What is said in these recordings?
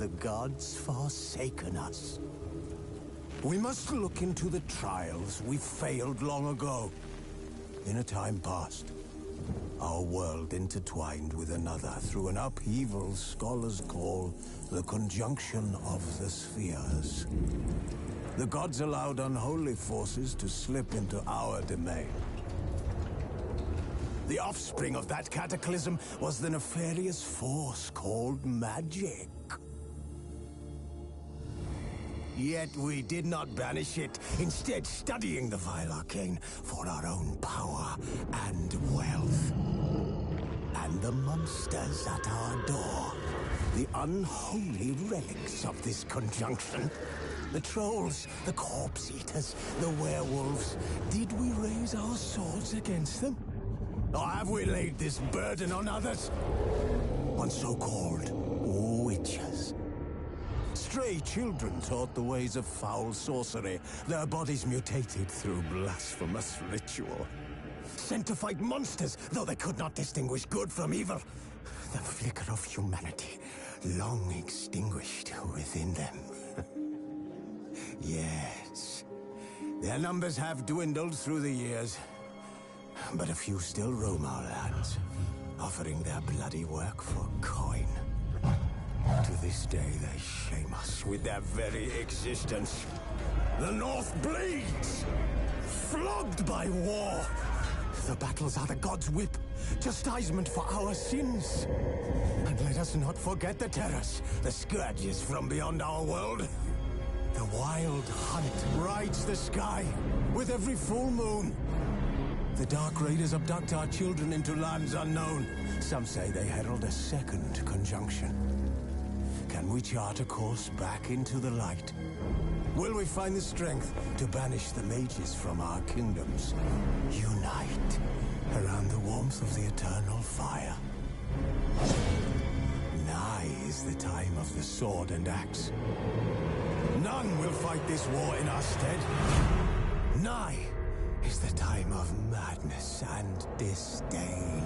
the gods forsaken us? We must look into the trials we failed long ago. In a time past, our world intertwined with another through an upheaval scholars call the conjunction of the spheres. The gods allowed unholy forces to slip into our domain. The offspring of that cataclysm was the nefarious force called magic. Yet we did not banish it, instead studying the vile arcane for our own power and wealth. And the monsters at our door, the unholy relics of this conjunction. The trolls, the corpse eaters, the werewolves. Did we raise our swords against them? Or have we laid this burden on others? On so-called witches. Stray children taught the ways of foul sorcery, their bodies mutated through blasphemous ritual. Sent to fight monsters, though they could not distinguish good from evil. The flicker of humanity, long extinguished within them. Yes, their numbers have dwindled through the years, but a few still roam our lands, offering their bloody work for coin. To this day, they shame us with their very existence. The North bleeds, flogged by war. The battles are the gods' whip, chastisement for our sins. And let us not forget the terrors, the scourges from beyond our world. The wild hunt rides the sky with every full moon. The Dark Raiders abduct our children into lands unknown. Some say they herald a second conjunction. Can we chart a course back into the light? Will we find the strength to banish the mages from our kingdoms? Unite around the warmth of the eternal fire. Nigh is the time of the sword and axe. None will fight this war in our stead. Nigh is the time of madness and disdain.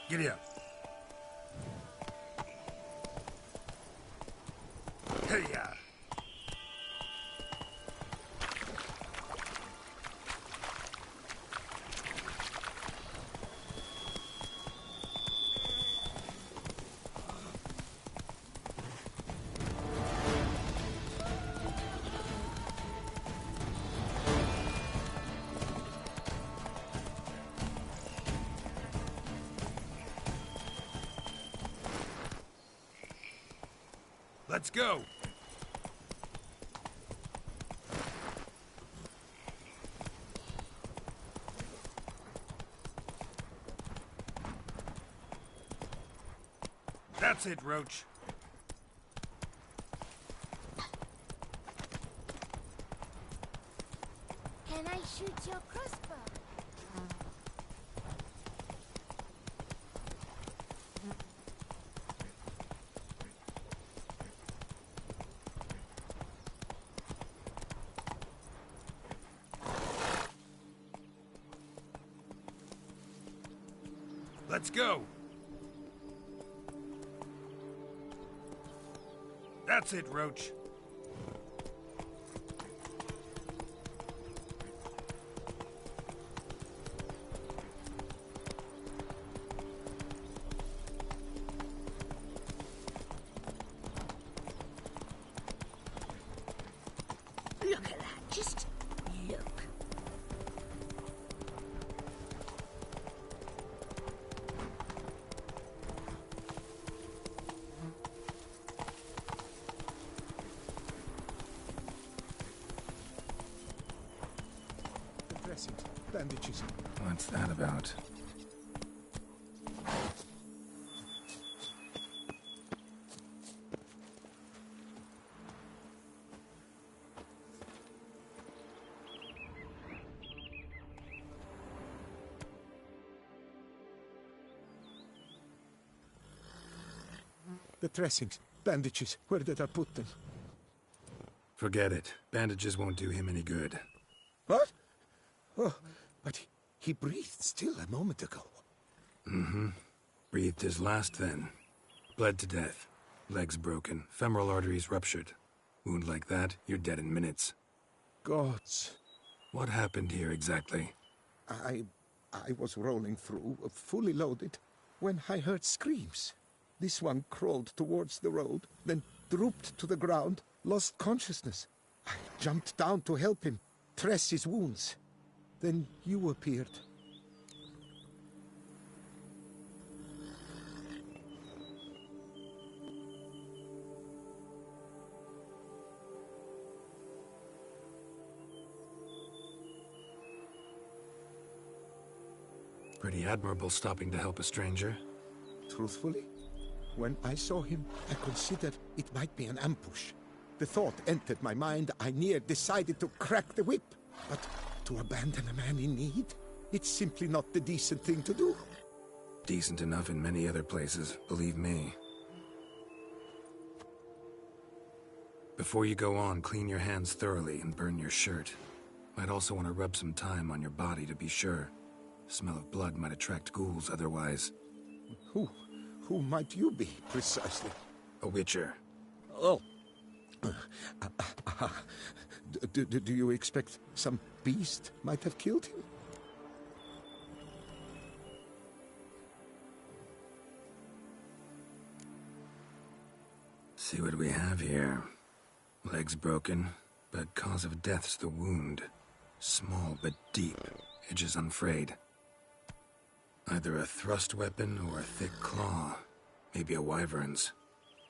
Giddy up. Hey-ya! Let's go! That's it, Roach. Can I shoot your crossbow? Let's go! That's it, Roach. Look at that, just look. Dressings, bandages. What's that about? The dressings, bandages, where did I put them? Forget it. Bandages won't do him any good. What? Oh, but he breathed still a moment ago. Mm-hmm. Breathed his last then. Bled to death. Legs broken. Femoral arteries ruptured. Wound like that, you're dead in minutes. Gods. What happened here exactly? I was rolling through, fully loaded, when I heard screams. This one crawled towards the road, then drooped to the ground, lost consciousness. I jumped down to help him, dress his wounds. Then you appeared. Pretty admirable stopping to help a stranger. Truthfully, when I saw him, I considered it might be an ambush. The thought entered my mind, I near decided to crack the whip. But to abandon a man in need? It's simply not the decent thing to do. Decent enough in many other places, believe me. Before you go on, clean your hands thoroughly and burn your shirt. Might also want to rub some thyme on your body to be sure. The smell of blood might attract ghouls otherwise. Who might you be, precisely? A witcher. Oh. Do you expect some beast might have killed him? See what we have here. Legs broken, but cause of death's the wound. Small but deep, edges unfrayed. Either a thrust weapon or a thick claw. Maybe a wyvern's.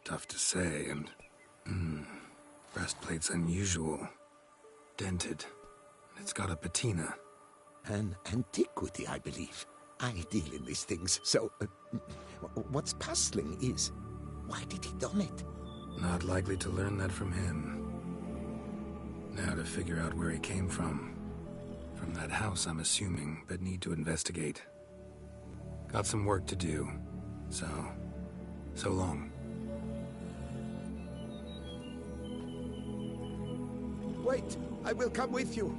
Tough to say, and... breastplate's unusual. Dented. It's got a patina. An antiquity, I believe. I deal in these things, so... what's puzzling is... why did he don it? Not likely to learn that from him. Now to figure out where he came from. From that house, I'm assuming, but need to investigate. Got some work to do. So long. Wait, I will come with you.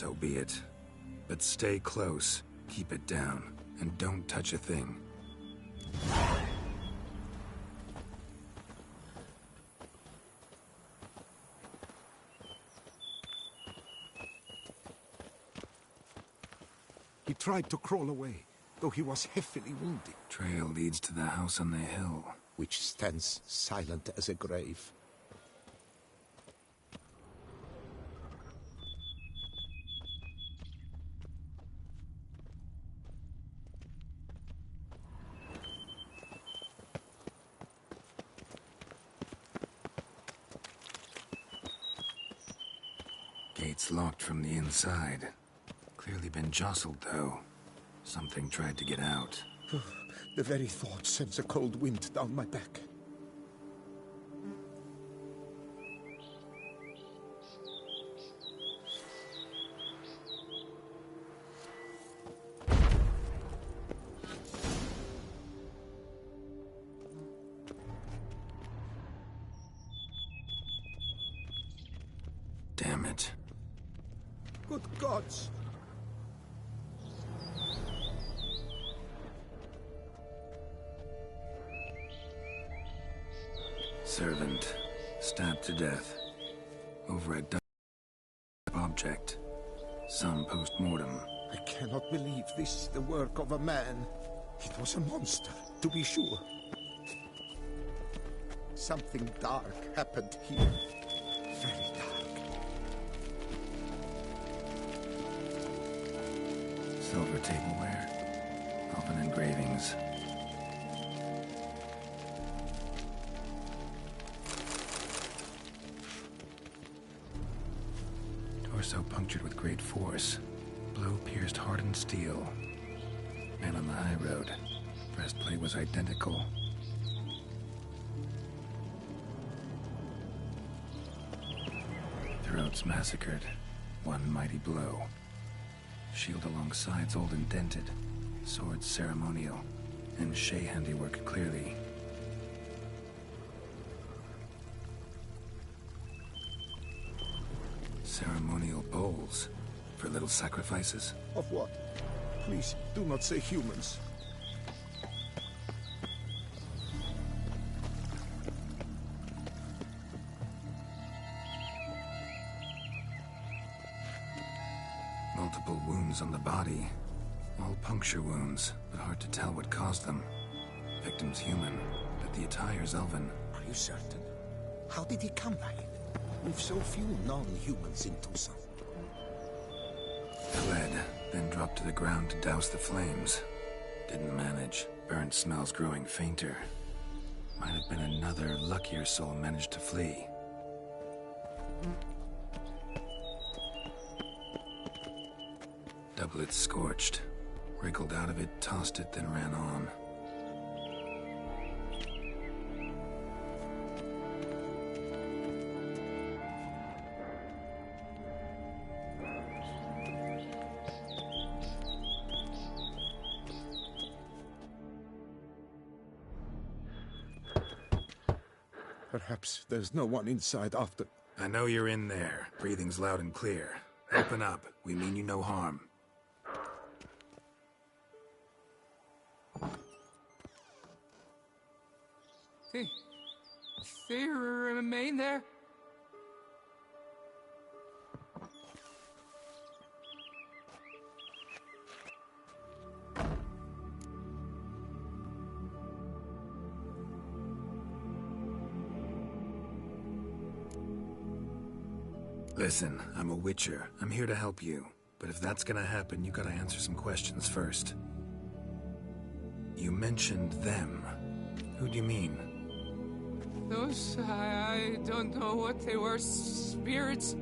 So be it. But stay close, keep it down, and don't touch a thing. He tried to crawl away, though he was heavily wounded. Trail leads to the house on the hill. Which stands silent as a grave. Gates locked from the inside. Clearly been jostled, though. Something tried to get out. The very thought sends a cold wind down my back. Damn it. Good gods! Servant, stabbed to death. Over at object. Some post-mortem. I cannot believe this is the work of a man. It was a monster, to be sure. Something dark happened here. Very dark. Silver tableware. Oven engravings. Torso punctured with great force. Blow pierced hardened steel. Man on the high road. Breastplate was identical. Throats massacred. One mighty blow. Shield along sides old and dented. Sword ceremonial. And Shea handiwork clearly. Ceremonial bowls. For little sacrifices? Of what? Please, do not say humans. Multiple wounds on the body. All puncture wounds, but hard to tell what caused them. Victim's human, but the attire's elven. Are you certain? How did he come by it? We've so few non-humans in Tucson. Fled, then dropped to the ground to douse the flames. Didn't manage. Burnt smells growing fainter. Might have been another luckier soul managed to flee. Doublet scorched. Wriggled out of it, tossed it, then ran on. Perhaps there's no one inside after. I know you're in there. Breathing's loud and clear. Open up. We mean you no harm. They remain there? Listen, I'm a witcher. I'm here to help you. But if that's gonna happen, you gotta answer some questions first. You mentioned them. Who do you mean? Those, I don't know what they were. Spirits.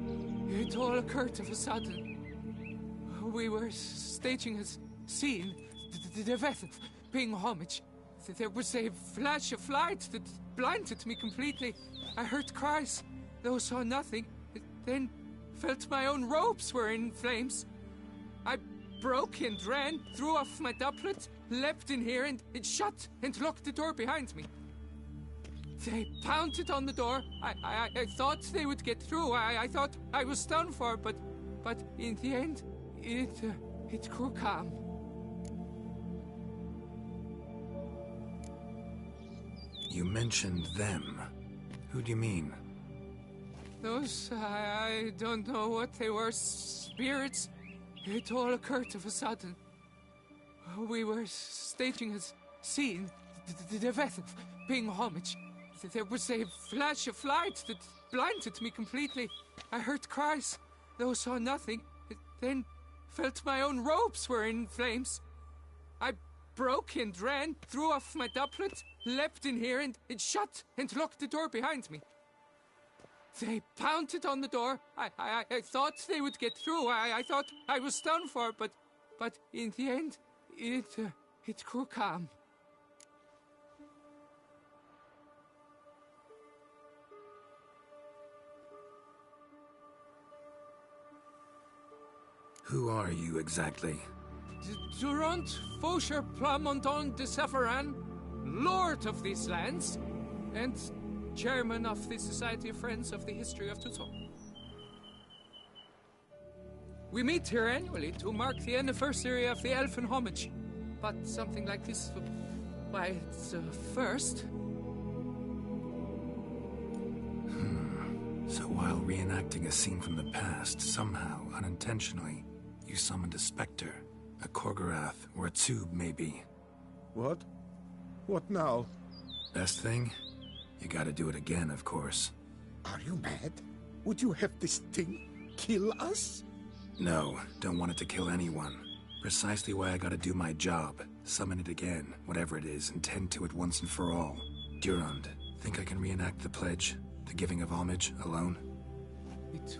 It all occurred of a sudden. We were staging a scene. The event of paying homage. There was a flash of light that blinded me completely. I heard cries, though saw nothing. Then felt my own robes were in flames. I broke and ran, threw off my doublet, leapt in here, and it shut and locked the door behind me. They pounded on the door. I thought they would get through. I thought I was done for, but but in the end, it grew calm. You mentioned them. Who do you mean? Those, I don't know what they were, spirits. It all occurred of a sudden. We were staging a scene, the death of paying homage. There was a flash of light that blinded me completely. I heard cries, though saw nothing. Then felt my own robes were in flames. I broke and ran, threw off my doublet, leapt in here and shut and locked the door behind me. They pounded on the door. I thought they would get through. I thought I was done for, but in the end, it grew calm. Who are you exactly? Durant Faucher Plamondon de Safaran, Lord of these lands, and Chairman of the Society of Friends of the History of Tucson. We meet here annually to mark the anniversary of the Elfin Homage, but something like this, why, it's a first. So while reenacting a scene from the past, somehow, unintentionally, you summoned a specter, a Korgorath, or a tube, maybe. What? What now? Best thing? You gotta do it again, of course. Are you mad? Would you have this thing kill us? No, don't want it to kill anyone. Precisely why I gotta do my job. Summon it again, whatever it is, and tend to it once and for all. Durand, think I can reenact the pledge, the giving of homage, alone? It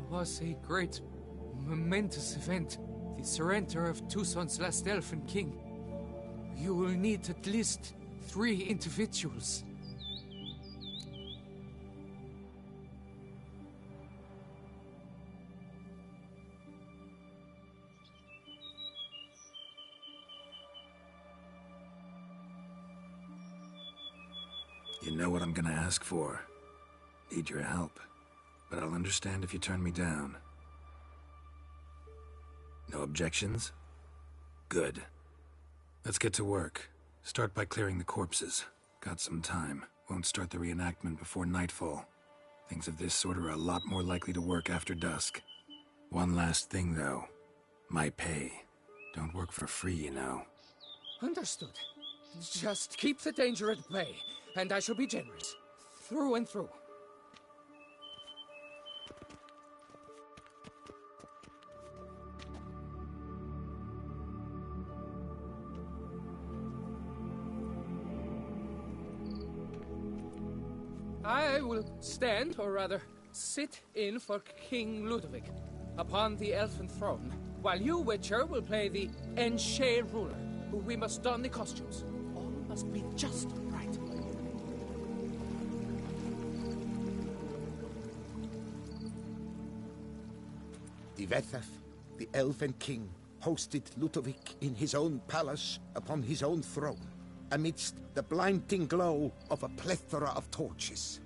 was a great, momentous event. The surrender of Tucson's last elfin king. You will need at least 3 individuals. You know what I'm gonna ask for. Need your help. But I'll understand if you turn me down. No objections? Good. Let's get to work. Start by clearing the corpses. Got some time. Won't start the reenactment before nightfall. Things of this sort are a lot more likely to work after dusk. One last thing, though. My pay. Don't work for free, you know. Understood. Just keep the danger at bay, and I shall be generous. Through and through. I will stand, or rather, sit in for King Ludovic, upon the elfin throne, while you, Witcher, will play the Enche ruler, who we must don the costumes. All must be just right. The Vethaf, the elven king, hosted Ludovic in his own palace upon his own throne, amidst the blinding glow of a plethora of torches.